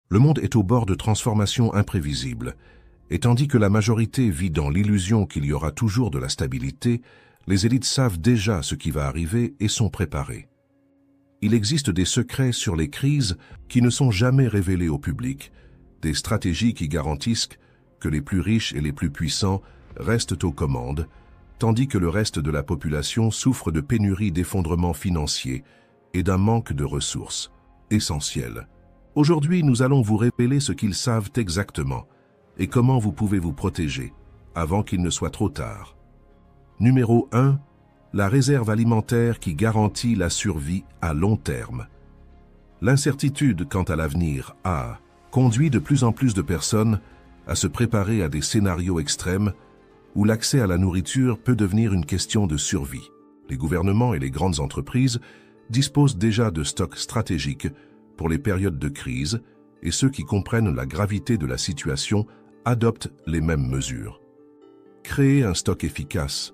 Le monde est au bord de transformations imprévisibles, et tandis que la majorité vit dans l'illusion qu'il y aura toujours de la stabilité, les élites savent déjà ce qui va arriver et sont préparées. Il existe des secrets sur les crises qui ne sont jamais révélés au public, des stratégies qui garantissent que les plus riches et les plus puissants restent aux commandes, tandis que le reste de la population souffre de pénuries d'effondrement financier et d'un manque de ressources essentielles. Aujourd'hui, nous allons vous révéler ce qu'ils savent exactement et comment vous pouvez vous protéger avant qu'il ne soit trop tard. Numéro 1. La réserve alimentaire qui garantit la survie à long terme. L'incertitude quant à l'avenir conduit de plus en plus de personnes à se préparer à des scénarios extrêmes où l'accès à la nourriture peut devenir une question de survie. Les gouvernements et les grandes entreprises disposent déjà de stocks stratégiques pour les périodes de crise et ceux qui comprennent la gravité de la situation adoptent les mêmes mesures. Créer un stock efficace,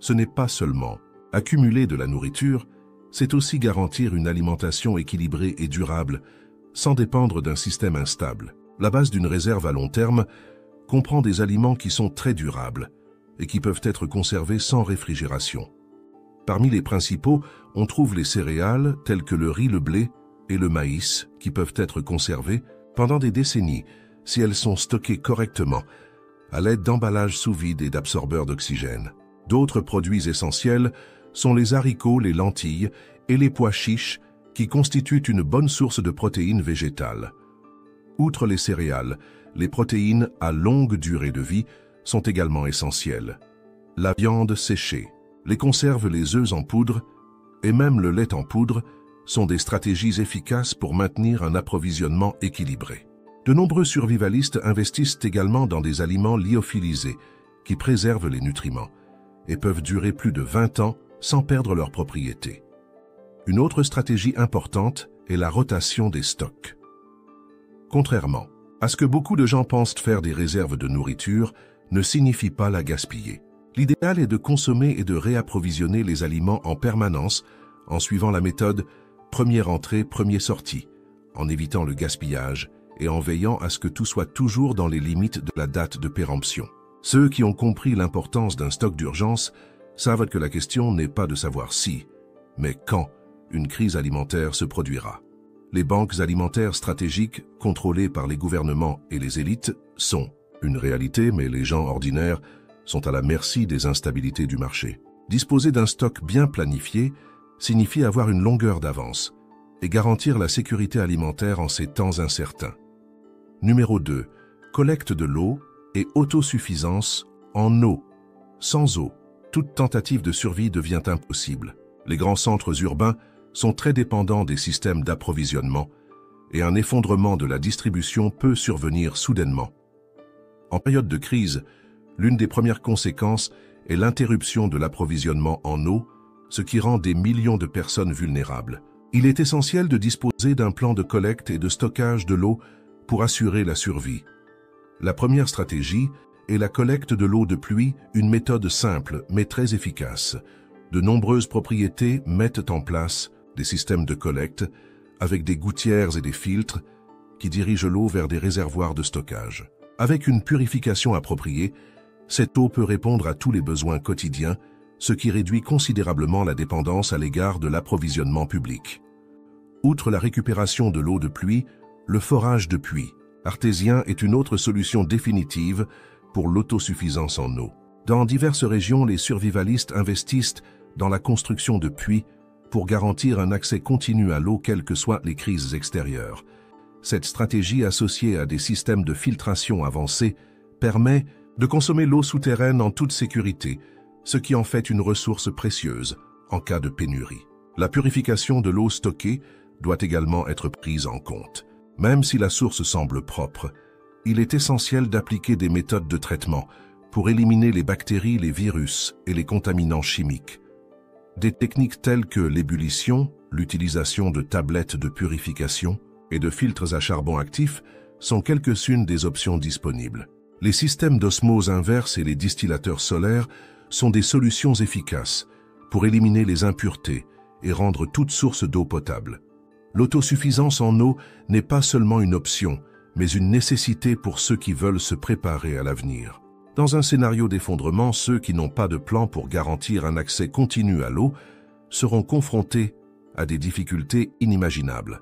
ce n'est pas seulement accumuler de la nourriture, c'est aussi garantir une alimentation équilibrée et durable sans dépendre d'un système instable. La base d'une réserve à long terme comprend des aliments qui sont très durables et qui peuvent être conservés sans réfrigération. Parmi les principaux, on trouve les céréales telles que le riz, le blé et le maïs qui peuvent être conservés pendant des décennies si elles sont stockées correctement à l'aide d'emballages sous vide et d'absorbeurs d'oxygène. D'autres produits essentiels sont les haricots, les lentilles et les pois chiches qui constituent une bonne source de protéines végétales. Outre les céréales, les protéines à longue durée de vie sont également essentielles. La viande séchée, les conserves, les œufs en poudre et même le lait en poudre sont des stratégies efficaces pour maintenir un approvisionnement équilibré. De nombreux survivalistes investissent également dans des aliments lyophilisés qui préservent les nutriments et peuvent durer plus de 20 ans sans perdre leurs propriétés. Une autre stratégie importante est la rotation des stocks. Contrairement à ce que beaucoup de gens pensent, faire des réserves de nourriture ne signifie pas la gaspiller. L'idéal est de consommer et de réapprovisionner les aliments en permanence en suivant la méthode première entrée, première sortie, en évitant le gaspillage et en veillant à ce que tout soit toujours dans les limites de la date de péremption. Ceux qui ont compris l'importance d'un stock d'urgence savent que la question n'est pas de savoir si, mais quand une crise alimentaire se produira. Les banques alimentaires stratégiques, contrôlées par les gouvernements et les élites, sont une réalité, mais les gens ordinaires sont à la merci des instabilités du marché. Disposer d'un stock bien planifié signifie avoir une longueur d'avance et garantir la sécurité alimentaire en ces temps incertains. Numéro 2. Collecte de l'eau et autosuffisance en eau. Sans eau, toute tentative de survie devient impossible. Les grands centres urbains sont très dépendants des systèmes d'approvisionnement et un effondrement de la distribution peut survenir soudainement. En période de crise, l'une des premières conséquences est l'interruption de l'approvisionnement en eau, ce qui rend des millions de personnes vulnérables. Il est essentiel de disposer d'un plan de collecte et de stockage de l'eau pour assurer la survie. La première stratégie est la collecte de l'eau de pluie, une méthode simple mais très efficace. De nombreuses propriétés mettent en place des systèmes de collecte avec des gouttières et des filtres qui dirigent l'eau vers des réservoirs de stockage. Avec une purification appropriée, cette eau peut répondre à tous les besoins quotidiens, ce qui réduit considérablement la dépendance à l'égard de l'approvisionnement public. Outre la récupération de l'eau de pluie, le forage de puits artésien est une autre solution définitive pour l'autosuffisance en eau. Dans diverses régions, les survivalistes investissent dans la construction de puits pour garantir un accès continu à l'eau quelles que soient les crises extérieures. Cette stratégie associée à des systèmes de filtration avancés permet de consommer l'eau souterraine en toute sécurité, ce qui en fait une ressource précieuse en cas de pénurie. La purification de l'eau stockée doit également être prise en compte. Même si la source semble propre, il est essentiel d'appliquer des méthodes de traitement pour éliminer les bactéries, les virus et les contaminants chimiques. Des techniques telles que l'ébullition, l'utilisation de tablettes de purification et de filtres à charbon actif sont quelques-unes des options disponibles. Les systèmes d'osmose inverse et les distillateurs solaires sont des solutions efficaces pour éliminer les impuretés et rendre toute source d'eau potable. L'autosuffisance en eau n'est pas seulement une option, mais une nécessité pour ceux qui veulent se préparer à l'avenir. Dans un scénario d'effondrement, ceux qui n'ont pas de plan pour garantir un accès continu à l'eau seront confrontés à des difficultés inimaginables.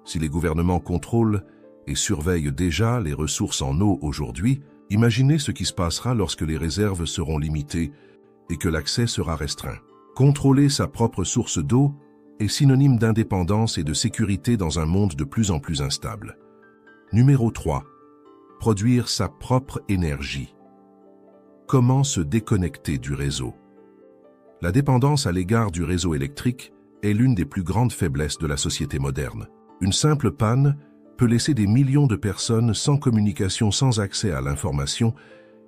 Si les gouvernements contrôlent et surveillent déjà les ressources en eau aujourd'hui, imaginez ce qui se passera lorsque les réserves seront limitées et que l'accès sera restreint. Contrôler sa propre source d'eau est synonyme d'indépendance et de sécurité dans un monde de plus en plus instable. Numéro 3. Produire sa propre énergie. Comment se déconnecter du réseau? La dépendance à l'égard du réseau électrique est l'une des plus grandes faiblesses de la société moderne. Une simple panne peut laisser des millions de personnes sans communication, sans accès à l'information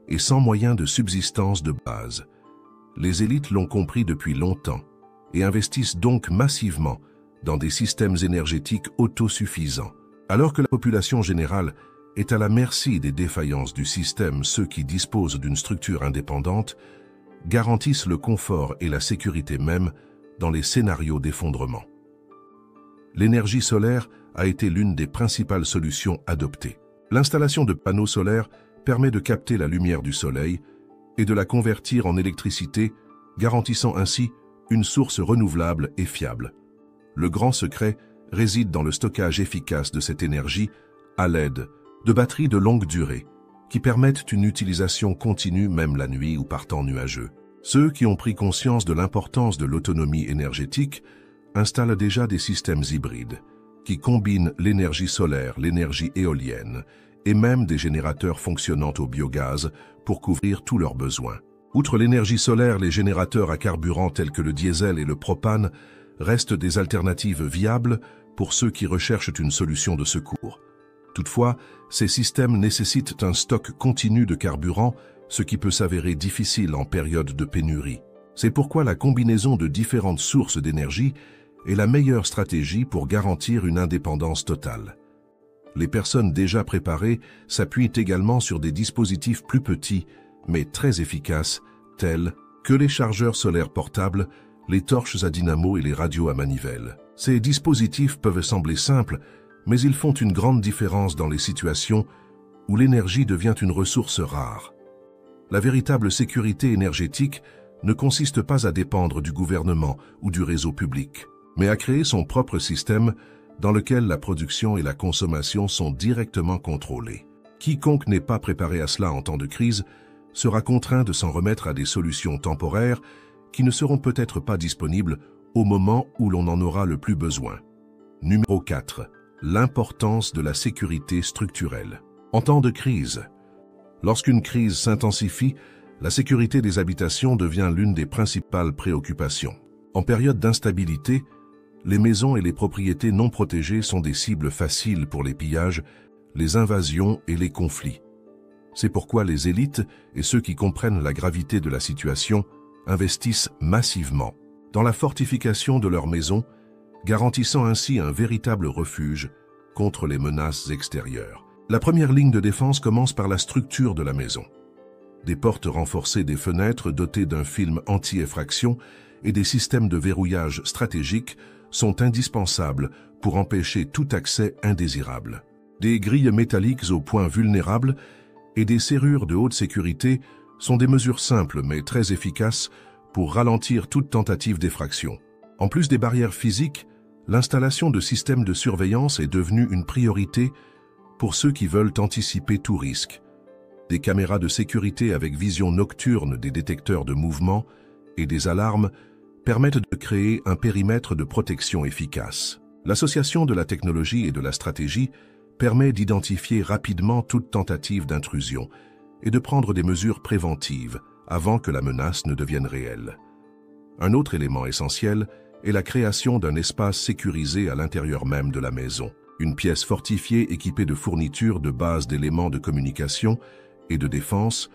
et sans moyens de subsistance de base. Les élites l'ont compris depuis longtemps et investissent donc massivement dans des systèmes énergétiques autosuffisants. Alors que la population générale est à la merci des défaillances du système, ceux qui disposent d'une structure indépendante garantissent le confort et la sécurité même dans les scénarios d'effondrement. L'énergie solaire a été l'une des principales solutions adoptées. L'installation de panneaux solaires permet de capter la lumière du soleil et de la convertir en électricité, garantissant ainsi une source renouvelable et fiable. Le grand secret réside dans le stockage efficace de cette énergie à l'aide de batteries de longue durée qui permettent une utilisation continue même la nuit ou par temps nuageux. Ceux qui ont pris conscience de l'importance de l'autonomie énergétique installent déjà des systèmes hybrides qui combinent l'énergie solaire, l'énergie éolienne et même des générateurs fonctionnant au biogaz pour couvrir tous leurs besoins. Outre l'énergie solaire, les générateurs à carburant tels que le diesel et le propane restent des alternatives viables pour ceux qui recherchent une solution de secours. Toutefois, ces systèmes nécessitent un stock continu de carburant, ce qui peut s'avérer difficile en période de pénurie. C'est pourquoi la combinaison de différentes sources d'énergie est la meilleure stratégie pour garantir une indépendance totale. Les personnes déjà préparées s'appuient également sur des dispositifs plus petits, mais très efficaces, tels que les chargeurs solaires portables, les torches à dynamo et les radios à manivelle. Ces dispositifs peuvent sembler simples, mais ils font une grande différence dans les situations où l'énergie devient une ressource rare. La véritable sécurité énergétique ne consiste pas à dépendre du gouvernement ou du réseau public, mais à créer son propre système dans lequel la production et la consommation sont directement contrôlées. Quiconque n'est pas préparé à cela en temps de crise sera contraint de s'en remettre à des solutions temporaires qui ne seront peut-être pas disponibles au moment où l'on en aura le plus besoin. Numéro 4. L'importance de la sécurité structurelle. En temps de crise, lorsqu'une crise s'intensifie, la sécurité des habitations devient l'une des principales préoccupations. En période d'instabilité, les maisons et les propriétés non protégées sont des cibles faciles pour les pillages, les invasions et les conflits. C'est pourquoi les élites et ceux qui comprennent la gravité de la situation investissent massivement dans la fortification de leurs maisons, garantissant ainsi un véritable refuge contre les menaces extérieures. La première ligne de défense commence par la structure de la maison. Des portes renforcées, des fenêtres dotées d'un film anti-effraction et des systèmes de verrouillage stratégiques sont indispensables pour empêcher tout accès indésirable. Des grilles métalliques aux points vulnérables et des serrures de haute sécurité sont des mesures simples mais très efficaces pour ralentir toute tentative d'effraction. En plus des barrières physiques, l'installation de systèmes de surveillance est devenue une priorité pour ceux qui veulent anticiper tout risque. Des caméras de sécurité avec vision nocturne, des détecteurs de mouvement et des alarmes permettent de créer un périmètre de protection efficace. L'association de la technologie et de la stratégie permet d'identifier rapidement toute tentative d'intrusion et de prendre des mesures préventives avant que la menace ne devienne réelle. Un autre élément essentiel est la création d'un espace sécurisé à l'intérieur même de la maison. Une pièce fortifiée équipée de fournitures de base d'éléments de communication et de défense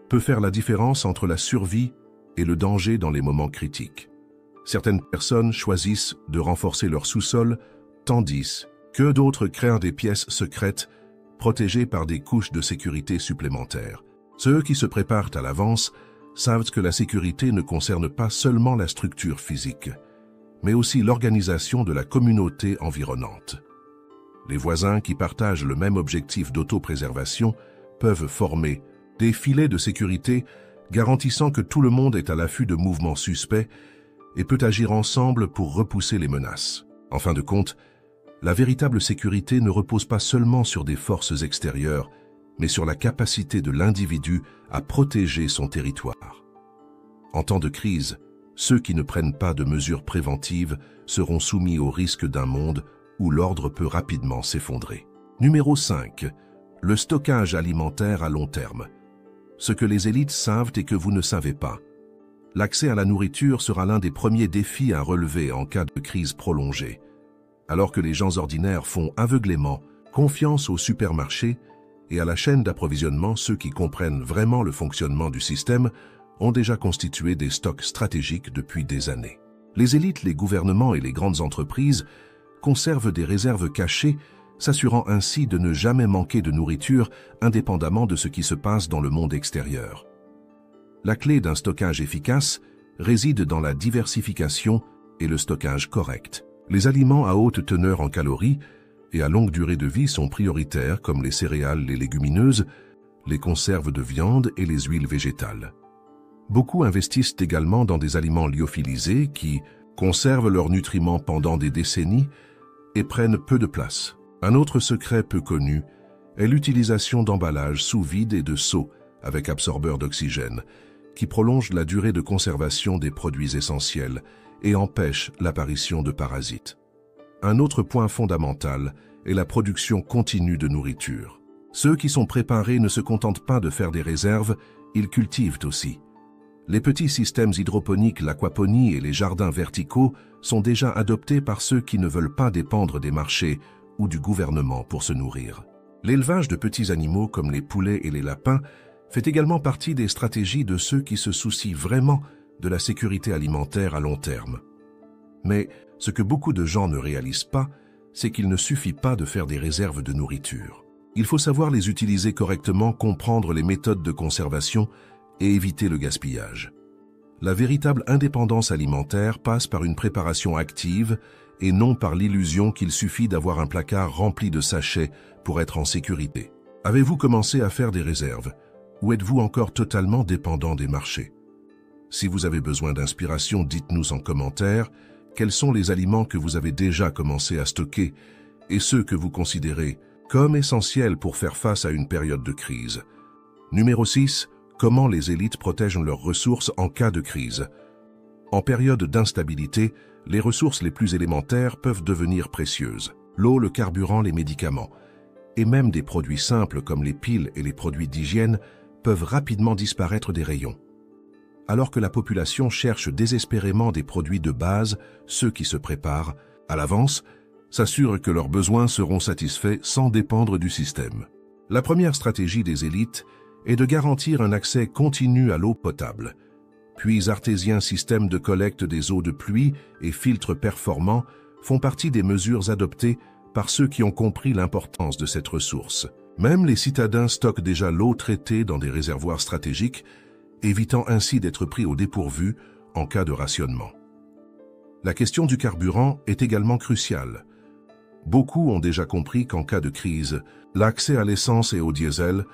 peut faire la différence entre la survie et le danger dans les moments critiques. Certaines personnes choisissent de renforcer leur sous-sol, tandis que d'autres créent des pièces secrètes protégées par des couches de sécurité supplémentaires. Ceux qui se préparent à l'avance savent que la sécurité ne concerne pas seulement la structure physique, mais aussi l'organisation de la communauté environnante. Les voisins qui partagent le même objectif d'autopréservation peuvent former des filets de sécurité garantissant que tout le monde est à l'affût de mouvements suspects et peut agir ensemble pour repousser les menaces. En fin de compte, la véritable sécurité ne repose pas seulement sur des forces extérieures, mais sur la capacité de l'individu à protéger son territoire. En temps de crise, ceux qui ne prennent pas de mesures préventives seront soumis au risque d'un monde où l'ordre peut rapidement s'effondrer. Numéro 5. Le stockage alimentaire à long terme. Ce que les élites savent et que vous ne savez pas. L'accès à la nourriture sera l'un des premiers défis à relever en cas de crise prolongée. Alors que les gens ordinaires font aveuglément confiance aux supermarchés et à la chaîne d'approvisionnement, ceux qui comprennent vraiment le fonctionnement du système ont déjà constitué des stocks stratégiques depuis des années. Les élites, les gouvernements et les grandes entreprises conservent des réserves cachées, s'assurant ainsi de ne jamais manquer de nourriture indépendamment de ce qui se passe dans le monde extérieur. La clé d'un stockage efficace réside dans la diversification et le stockage correct. Les aliments à haute teneur en calories et à longue durée de vie sont prioritaires comme les céréales, les légumineuses, les conserves de viande et les huiles végétales. Beaucoup investissent également dans des aliments lyophilisés qui conservent leurs nutriments pendant des décennies et prennent peu de place. Un autre secret peu connu est l'utilisation d'emballages sous vide et de seaux avec absorbeurs d'oxygène qui prolongent la durée de conservation des produits essentiels et empêchent l'apparition de parasites. Un autre point fondamental est la production continue de nourriture. Ceux qui sont préparés ne se contentent pas de faire des réserves, ils cultivent aussi. Les petits systèmes hydroponiques, l'aquaponie et les jardins verticaux sont déjà adoptés par ceux qui ne veulent pas dépendre des marchés ou du gouvernement pour se nourrir. L'élevage de petits animaux comme les poulets et les lapins fait également partie des stratégies de ceux qui se soucient vraiment de la sécurité alimentaire à long terme. Mais ce que beaucoup de gens ne réalisent pas, c'est qu'il ne suffit pas de faire des réserves de nourriture. Il faut savoir les utiliser correctement, comprendre les méthodes de conservation et éviter le gaspillage. La véritable indépendance alimentaire passe par une préparation active et non par l'illusion qu'il suffit d'avoir un placard rempli de sachets pour être en sécurité. Avez-vous commencé à faire des réserves ou êtes-vous encore totalement dépendant des marchés? Si vous avez besoin d'inspiration, dites-nous en commentaire quels sont les aliments que vous avez déjà commencé à stocker et ceux que vous considérez comme essentiels pour faire face à une période de crise. Numéro 6. Comment les élites protègent leurs ressources en cas de crise. En période d'instabilité, les ressources les plus élémentaires peuvent devenir précieuses. L'eau, le carburant, les médicaments, et même des produits simples comme les piles et les produits d'hygiène peuvent rapidement disparaître des rayons. Alors que la population cherche désespérément des produits de base, ceux qui se préparent à l'avance s'assurent que leurs besoins seront satisfaits sans dépendre du système. La première stratégie des élites est de garantir un accès continu à l'eau potable. Puits artésiens, systèmes de collecte des eaux de pluie et filtres performants font partie des mesures adoptées par ceux qui ont compris l'importance de cette ressource. Même les citadins stockent déjà l'eau traitée dans des réservoirs stratégiques, évitant ainsi d'être pris au dépourvu en cas de rationnement. La question du carburant est également cruciale. Beaucoup ont déjà compris qu'en cas de crise, l'accès à l'essence et au diesel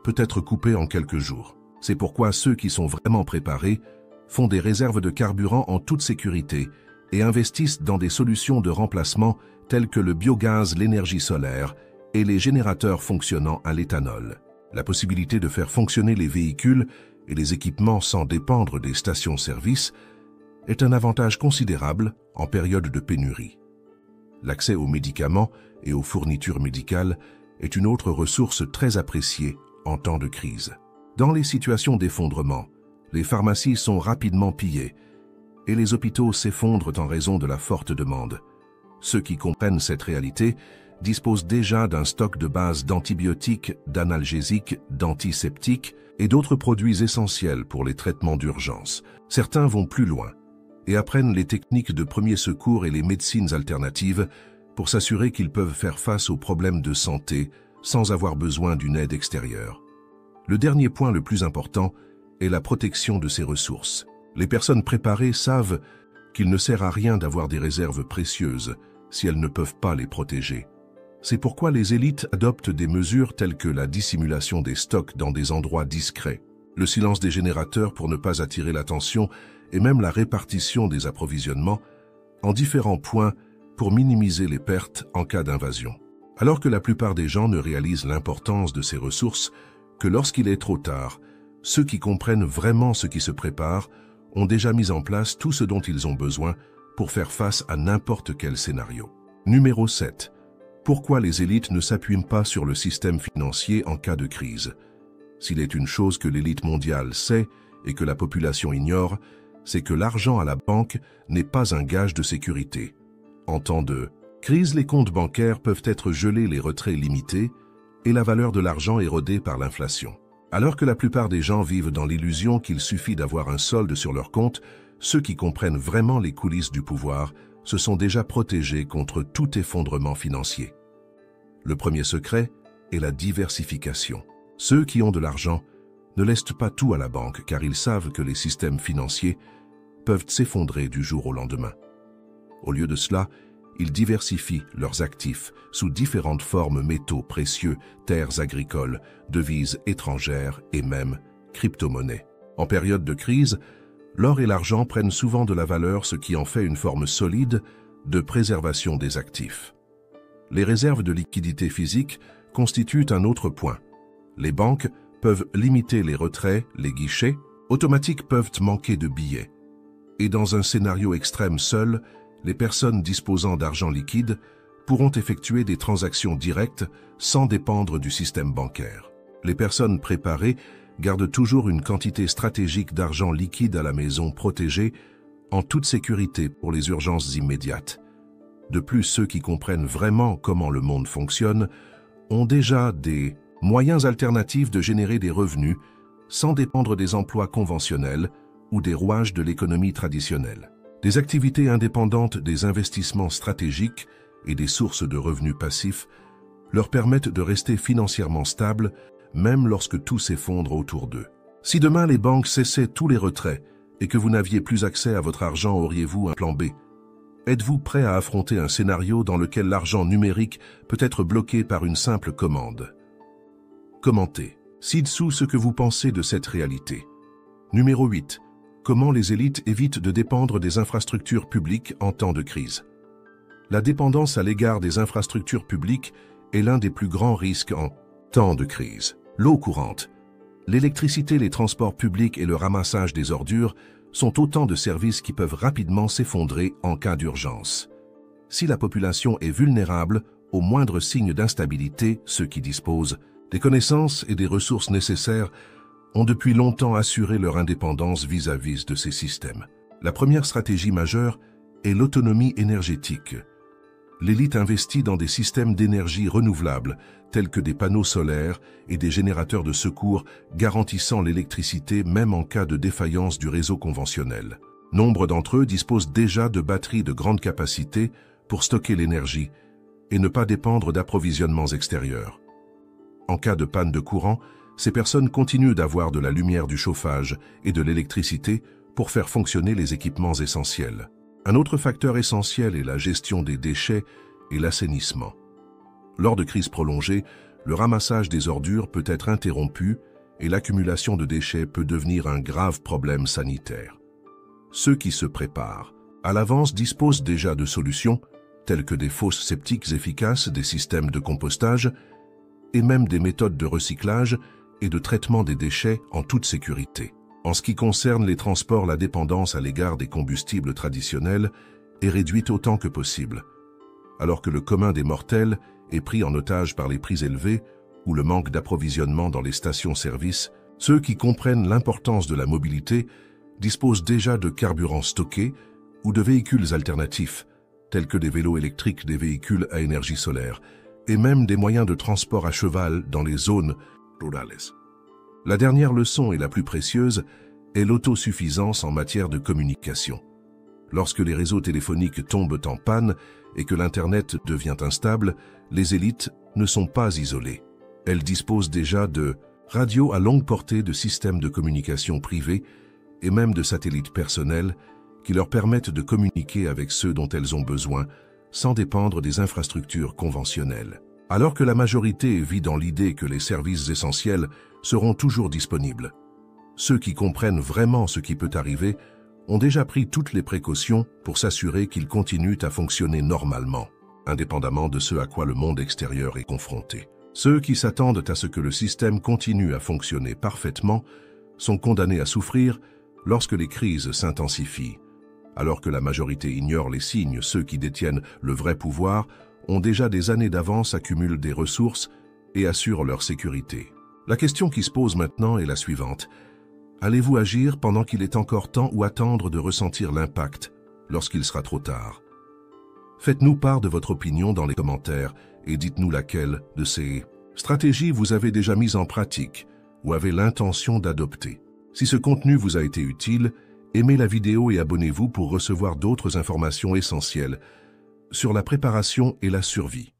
peut être coupé en quelques jours. C'est pourquoi ceux qui sont vraiment préparés font des réserves de carburant en toute sécurité et investissent dans des solutions de remplacement telles que le biogaz, l'énergie solaire et les générateurs fonctionnant à l'éthanol. La possibilité de faire fonctionner les véhicules et les équipements sans dépendre des stations-service est un avantage considérable en période de pénurie. L'accès aux médicaments et aux fournitures médicales est une autre ressource très appréciée en temps de crise. Dans les situations d'effondrement, les pharmacies sont rapidement pillées et les hôpitaux s'effondrent en raison de la forte demande. Ceux qui comprennent cette réalité disposent déjà d'un stock de base d'antibiotiques, d'analgésiques, d'antiseptiques et d'autres produits essentiels pour les traitements d'urgence. Certains vont plus loin et apprennent les techniques de premier secours et les médecines alternatives pour s'assurer qu'ils peuvent faire face aux problèmes de santé sans avoir besoin d'une aide extérieure. Le dernier point le plus important est la protection de ces ressources. Les personnes préparées savent qu'il ne sert à rien d'avoir des réserves précieuses si elles ne peuvent pas les protéger. C'est pourquoi les élites adoptent des mesures telles que la dissimulation des stocks dans des endroits discrets, le silence des générateurs pour ne pas attirer l'attention et même la répartition des approvisionnements en différents points pour minimiser les pertes en cas d'invasion. Alors que la plupart des gens ne réalisent l'importance de ces ressources que lorsqu'il est trop tard, ceux qui comprennent vraiment ce qui se prépare ont déjà mis en place tout ce dont ils ont besoin pour faire face à n'importe quel scénario. Numéro 7. Pourquoi les élites ne s'appuient pas sur le système financier en cas de crise? S'il est une chose que l'élite mondiale sait et que la population ignore, c'est que l'argent à la banque n'est pas un gage de sécurité. En temps de crise, les comptes bancaires peuvent être gelés, les retraits limités et la valeur de l'argent érodée par l'inflation. Alors que la plupart des gens vivent dans l'illusion qu'il suffit d'avoir un solde sur leur compte, ceux qui comprennent vraiment les coulisses du pouvoir se sont déjà protégés contre tout effondrement financier. Le premier secret est la diversification. Ceux qui ont de l'argent ne laissent pas tout à la banque car ils savent que les systèmes financiers peuvent s'effondrer du jour au lendemain. Au lieu de cela, ils diversifient leurs actifs sous différentes formes: métaux précieux, terres agricoles, devises étrangères et même crypto-monnaies. En période de crise, l'or et l'argent prennent souvent de la valeur, ce qui en fait une forme solide de préservation des actifs. Les réserves de liquidités physiques constituent un autre point. Les banques peuvent limiter les retraits, les guichets automatiques peuvent manquer de billets. Et dans un scénario extrême, seules les personnes disposant d'argent liquide pourront effectuer des transactions directes sans dépendre du système bancaire. Les personnes préparées gardent toujours une quantité stratégique d'argent liquide à la maison, protégée en toute sécurité pour les urgences immédiates. De plus, ceux qui comprennent vraiment comment le monde fonctionne ont déjà des moyens alternatifs de générer des revenus sans dépendre des emplois conventionnels ou des rouages de l'économie traditionnelle. Des activités indépendantes, des investissements stratégiques et des sources de revenus passifs leur permettent de rester financièrement stables même lorsque tout s'effondre autour d'eux. Si demain les banques cessaient tous les retraits et que vous n'aviez plus accès à votre argent, auriez-vous un plan B? Êtes-vous prêt à affronter un scénario dans lequel l'argent numérique peut être bloqué par une simple commande? Commentez ci-dessous ce que vous pensez de cette réalité. Numéro 8. Comment les élites évitent de dépendre des infrastructures publiques en temps de crise? La dépendance à l'égard des infrastructures publiques est l'un des plus grands risques en temps de crise. L'eau courante, l'électricité, les transports publics et le ramassage des ordures sont autant de services qui peuvent rapidement s'effondrer en cas d'urgence. Si la population est vulnérable au moindre signe d'instabilité, ceux qui disposent des connaissances et des ressources nécessaires ont depuis longtemps assuré leur indépendance vis-à-vis de ces systèmes. La première stratégie majeure est l'autonomie énergétique. L'élite investit dans des systèmes d'énergie renouvelable, tels que des panneaux solaires et des générateurs de secours garantissant l'électricité même en cas de défaillance du réseau conventionnel. Nombre d'entre eux disposent déjà de batteries de grande capacité pour stocker l'énergie et ne pas dépendre d'approvisionnements extérieurs. En cas de panne de courant, ces personnes continuent d'avoir de la lumière, du chauffage et de l'électricité pour faire fonctionner les équipements essentiels. Un autre facteur essentiel est la gestion des déchets et l'assainissement. Lors de crises prolongées, le ramassage des ordures peut être interrompu et l'accumulation de déchets peut devenir un grave problème sanitaire. Ceux qui se préparent à l'avance disposent déjà de solutions, telles que des fosses septiques efficaces, des systèmes de compostage et même des méthodes de recyclage et de traitement des déchets en toute sécurité. En ce qui concerne les transports, la dépendance à l'égard des combustibles traditionnels est réduite autant que possible, alors que le commun des mortels est pris en otage par les prix élevés ou le manque d'approvisionnement dans les stations-service. Ceux qui comprennent l'importance de la mobilité disposent déjà de carburants stockés ou de véhicules alternatifs, tels que des vélos électriques, des véhicules à énergie solaire, et même des moyens de transport à cheval dans les zones rurales. La dernière leçon et la plus précieuse est l'autosuffisance en matière de communication. Lorsque les réseaux téléphoniques tombent en panne et que l'Internet devient instable, les élites ne sont pas isolées. Elles disposent déjà de radios à longue portée, de systèmes de communication privés et même de satellites personnels qui leur permettent de communiquer avec ceux dont elles ont besoin, sans dépendre des infrastructures conventionnelles. Alors que la majorité vit dans l'idée que les services essentiels seront toujours disponibles, ceux qui comprennent vraiment ce qui peut arriver ont déjà pris toutes les précautions pour s'assurer qu'ils continuent à fonctionner normalement, indépendamment de ce à quoi le monde extérieur est confronté. Ceux qui s'attendent à ce que le système continue à fonctionner parfaitement sont condamnés à souffrir lorsque les crises s'intensifient. Alors que la majorité ignore les signes, ceux qui détiennent le vrai pouvoir ont déjà des années d'avance, accumulent des ressources et assurent leur sécurité. La question qui se pose maintenant est la suivante. Allez-vous agir pendant qu'il est encore temps ou attendre de ressentir l'impact lorsqu'il sera trop tard? Faites-nous part de votre opinion dans les commentaires et dites-nous laquelle de ces stratégies vous avez déjà mises en pratique ou avez l'intention d'adopter. Si ce contenu vous a été utile, aimez la vidéo et abonnez-vous pour recevoir d'autres informations essentielles sur la préparation et la survie.